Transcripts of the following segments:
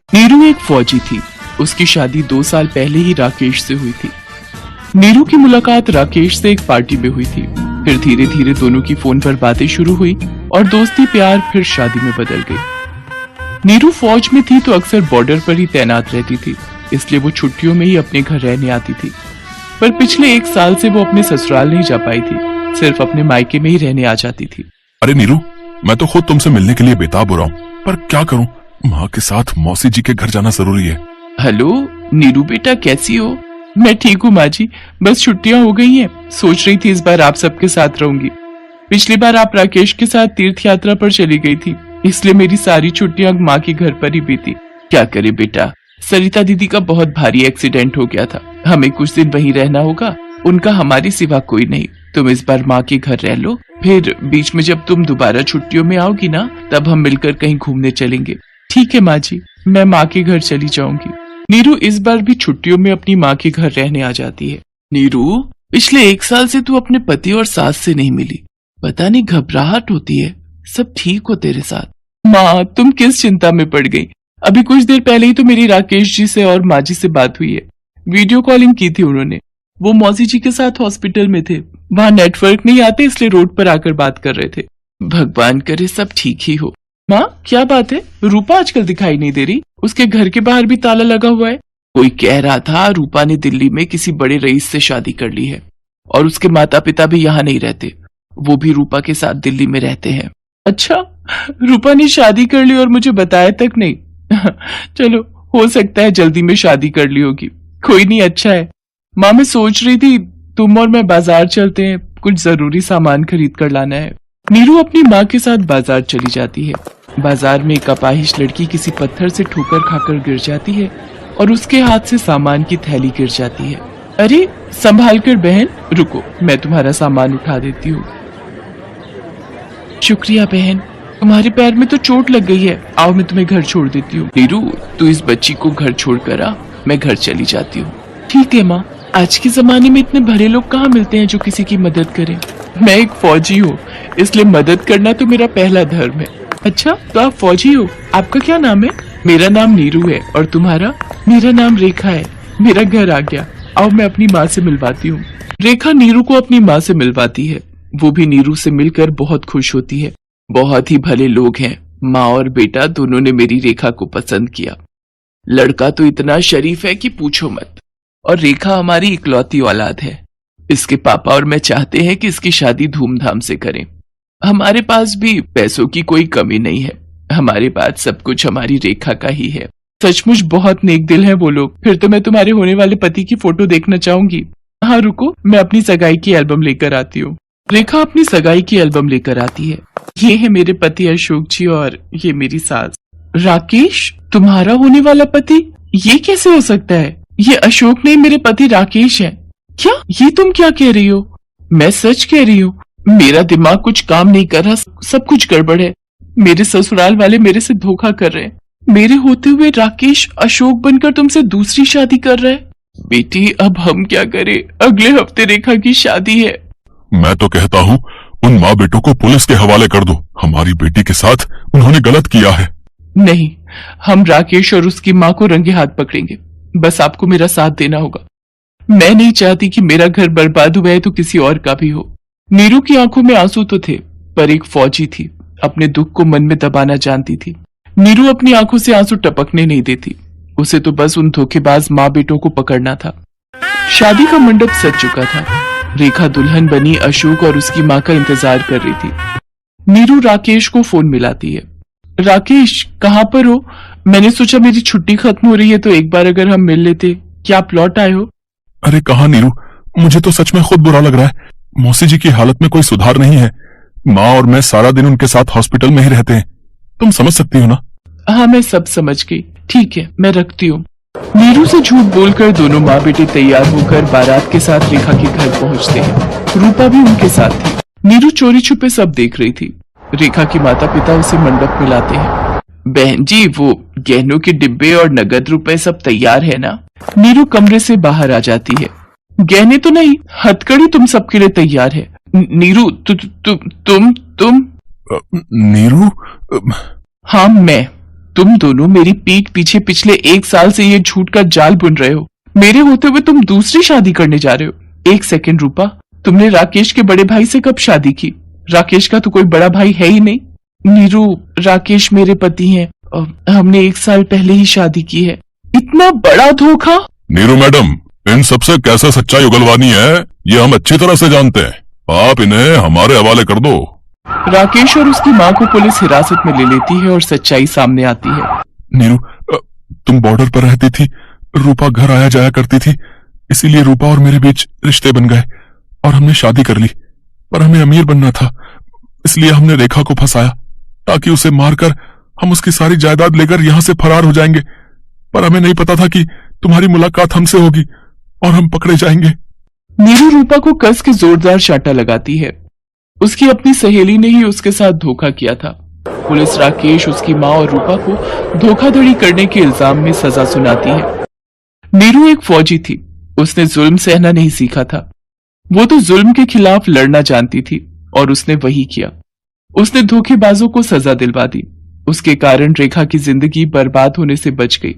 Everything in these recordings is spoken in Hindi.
नीरू एक फौजी थी। उसकी शादी 2 साल पहले ही राकेश से हुई थी। नीरू की मुलाकात राकेश से एक पार्टी में हुई थी। फिर धीरे धीरे दोनों की फोन पर बातें शुरू हुई और दोस्ती प्यार फिर शादी में बदल गई। नीरू फौज में थी तो अक्सर बॉर्डर पर ही तैनात रहती थी, इसलिए वो छुट्टियों में ही अपने घर रहने आती थी। पर पिछले 1 साल से वो अपने ससुराल नहीं जा पाई थी, सिर्फ अपने मायके में ही रहने आ जाती थी। अरे नीरू, मैं तो खुद तुमसे मिलने के लिए बेताब हो रहा हूँ, पर क्या करूँ, माँ के साथ मौसी जी के घर जाना जरूरी है। हेलो नीरू बेटा, कैसी हो? मैं ठीक हूँ माँ जी, बस छुट्टियां हो गई हैं। सोच रही थी इस बार आप सबके साथ रहूंगी। पिछली बार आप राकेश के साथ तीर्थ यात्रा पर चली गई थी, इसलिए मेरी सारी छुट्टियां माँ के घर पर ही बीती। क्या करे बेटा, सरिता दीदी का बहुत भारी एक्सीडेंट हो गया था, हमें कुछ दिन वहीं रहना होगा। उनका हमारी सिवा कोई नहीं। तुम इस बार माँ के घर रह लो, फिर बीच में जब तुम दोबारा छुट्टियों में आओगी ना, तब हम मिलकर कहीं घूमने चलेंगे। ठीक है माँ जी, मैं माँ के घर चली जाऊंगी। नीरू इस बार भी छुट्टियों में अपनी माँ के घर रहने आ जाती है। नीरू, पिछले 1 साल से तू अपने पति और सास से नहीं मिली, पता नहीं घबराहट होती है। सब ठीक हो तेरे साथ? माँ, तुम किस चिंता में पड़ गई? अभी कुछ देर पहले ही तो मेरी राकेश जी से और माँ जी से बात हुई है। वीडियो कॉलिंग की थी उन्होंने। वो मौसी जी के साथ हॉस्पिटल में थे, वहाँ नेटवर्क नहीं आते, इसलिए रोड पर आकर बात कर रहे थे। भगवान करे सब ठीक ही हो। माँ, क्या बात है? रूपा आजकल दिखाई नहीं दे रही, उसके घर के बाहर भी ताला लगा हुआ है। कोई कह रहा था रूपा ने दिल्ली में किसी बड़े रईस से शादी कर ली है और उसके माता पिता भी यहाँ नहीं रहते, वो भी रूपा के साथ दिल्ली में रहते हैं। अच्छा, रूपा ने शादी कर ली और मुझे बताया तक नहीं। चलो, हो सकता है जल्दी में शादी कर ली होगी। कोई नहीं, अच्छा है। माँ, मैं सोच रही थी तुम और मैं बाजार चलते हैं, कुछ जरूरी सामान खरीद कर लाना है। नीरू अपनी माँ के साथ बाजार चली जाती है। बाजार में एक अपाहिज लड़की किसी पत्थर से ठोकर खाकर गिर जाती है और उसके हाथ से सामान की थैली गिर जाती है। अरे संभाल कर बहन, रुको, मैं तुम्हारा सामान उठा देती हूँ। शुक्रिया बहन, तुम्हारे पैर में तो चोट लग गई है, आओ मैं तुम्हें घर छोड़ देती हूँ। नीरू, तू इस बच्ची को घर छोड़ कर आ, मैं घर चली जाती हूँ। ठीक है माँ, आज के जमाने में इतने भले लोग कहाँ मिलते हैं जो किसी की मदद करें। मैं एक फौजी हूँ, इसलिए मदद करना तो मेरा पहला धर्म है। अच्छा, तो आप फौजी हो? आपका क्या नाम है? मेरा नाम नीरू है, और तुम्हारा? मेरा नाम रेखा है। मेरा घर आ गया, आओ मैं अपनी माँ से मिलवाती हूँ। रेखा नीरू को अपनी माँ से मिलवाती है। वो भी नीरू से मिलकर बहुत खुश होती है। बहुत ही भले लोग हैं, माँ और बेटा दोनों ने मेरी रेखा को पसंद किया। लड़का तो इतना शरीफ है कि पूछो मत, और रेखा हमारी इकलौती औलाद है। इसके पापा और मैं चाहते हैं कि इसकी शादी धूमधाम से करें। हमारे पास भी पैसों की कोई कमी नहीं है, हमारे पास सब कुछ हमारी रेखा का ही है। सचमुच बहुत नेक दिल है वो लोग। फिर तो मैं तुम्हारे होने वाले पति की फोटो देखना चाहूंगी। हाँ रुको, मैं अपनी सगाई की एल्बम लेकर आती हूँ। रेखा अपनी सगाई की एल्बम लेकर आती है। ये है मेरे पति अशोक जी और ये मेरी सास। राकेश, तुम्हारा होने वाला पति? ये कैसे हो सकता है? ये अशोक नहीं, मेरे पति राकेश है। क्या ये तुम क्या कह रही हो? मैं सच कह रही हूँ, मेरा दिमाग कुछ काम नहीं कर रहा, सब कुछ गड़बड़ है। मेरे ससुराल वाले मेरे से धोखा कर रहे हैं। मेरे होते हुए राकेश अशोक बनकर तुमसे दूसरी शादी कर रहा है। बेटी, अब हम क्या करें? अगले हफ्ते रेखा की शादी है। मैं तो कहता हूँ उन माँ बेटों को पुलिस के हवाले कर दो, हमारी बेटी के साथ उन्होंने गलत किया है। नहीं, हम राकेश और उसकी माँ को रंगे हाथ पकड़ेंगे, बस आपको मेरा साथ देना होगा। मैं नहीं चाहती कि मेरा घर बर्बाद हुआ है तो किसी और का भी हो। नीरू की आंखों में आंसू तो थे, पर एक फौजी थी, अपने दुख को मन में दबाना जानती थी। नीरू अपनी आंखों से आंसू टपकने नहीं देती, उसे तो बस उन धोखेबाज माँ बेटों को पकड़ना था। शादी का मंडप सज चुका था। रेखा दुल्हन बनी अशोक और उसकी माँ का इंतजार कर रही थी। नीरू राकेश को फोन मिलाती है। राकेश, कहाँ पर हो? मैंने सोचा मेरी छुट्टी खत्म हो रही है तो एक बार अगर हम मिल लेते। क्या आप लौट आए हो? अरे कहाँ नीरू, मुझे तो सच में खुद बुरा लग रहा है। मौसी जी की हालत में कोई सुधार नहीं है। माँ और मैं सारा दिन उनके साथ हॉस्पिटल में ही रहते हैं, तुम समझ सकती हो ना? हाँ, मैं सब समझ गई। ठीक है, मैं रखती हूँ। नीरू से झूठ बोलकर दोनों माँ बेटे तैयार होकर बारात के साथ रेखा के घर पहुँचते हैं। रूपा भी उनके साथ थी। नीरू चोरी छुपे सब देख रही थी। रेखा के माता पिता उसे मंडप में लाते हैं। बहन जी, वो गहनों के डिब्बे और नगद रुपए सब तैयार है ना? नीरू कमरे से बाहर आ जाती है। गहने तो नहीं, हथकड़ी तुम सबके लिए तैयार है। नीरू, तुम नीरू? हाँ, मैं। तुम दोनों मेरी पीठ पीछे पिछले 1 साल से ये झूठ का जाल बुन रहे हो। मेरे होते हुए तुम दूसरी शादी करने जा रहे हो। 1 सेकंड रूपा, तुमने राकेश के बड़े भाई से कब शादी की? राकेश का तो कोई बड़ा भाई है ही नहीं। नीरू, राकेश मेरे पति हैं। हमने 1 साल पहले ही शादी की है। इतना बड़ा धोखा? नीरू मैडम, इन सबसे कैसे सच्चाई उगलवानी है ये हम अच्छी तरह से जानते हैं। आप इन्हें हमारे हवाले कर दो। राकेश और उसकी माँ को पुलिस हिरासत में ले लेती है और सच्चाई सामने आती है। नीरू, तुम बॉर्डर पर रहती थी, रूपा घर आया जाया करती थी, इसीलिए रूपा और मेरे बीच रिश्ते बन गए और हमने शादी कर ली। पर हमें अमीर बनना था, इसलिए हमने रेखा को फंसाया ताकि उसे मारकर हम उसकी सारी जायदाद लेकर यहां से फरार हो जाएंगे। पर हमें नहीं पता था कि तुम्हारी मुलाकात हमसे होगी और हम पकड़े जाएंगे। नीरू रूपा को कस के जोरदार चांटा लगाती है। उसकी अपनी सहेली ने ही उसके साथ धोखा किया था। पुलिस राकेश, उसकी माँ और रूपा को धोखाधड़ी करने के इल्जाम में सजा सुनाती है। नीरू एक फौजी थी, उसने जुल्म सहना नहीं सीखा था। वो तो जुल्म के खिलाफ लड़ना जानती थी और उसने वही किया। उसने धोखेबाजों को सजा दिलवा दी। उसके कारण रेखा की जिंदगी बर्बाद होने से बच गई।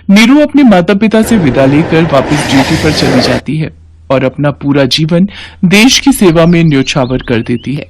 नीरू अपने माता पिता से विदा लेकर वापस ड्यूटी पर चली जाती है और अपना पूरा जीवन देश की सेवा में न्योछावर कर देती है।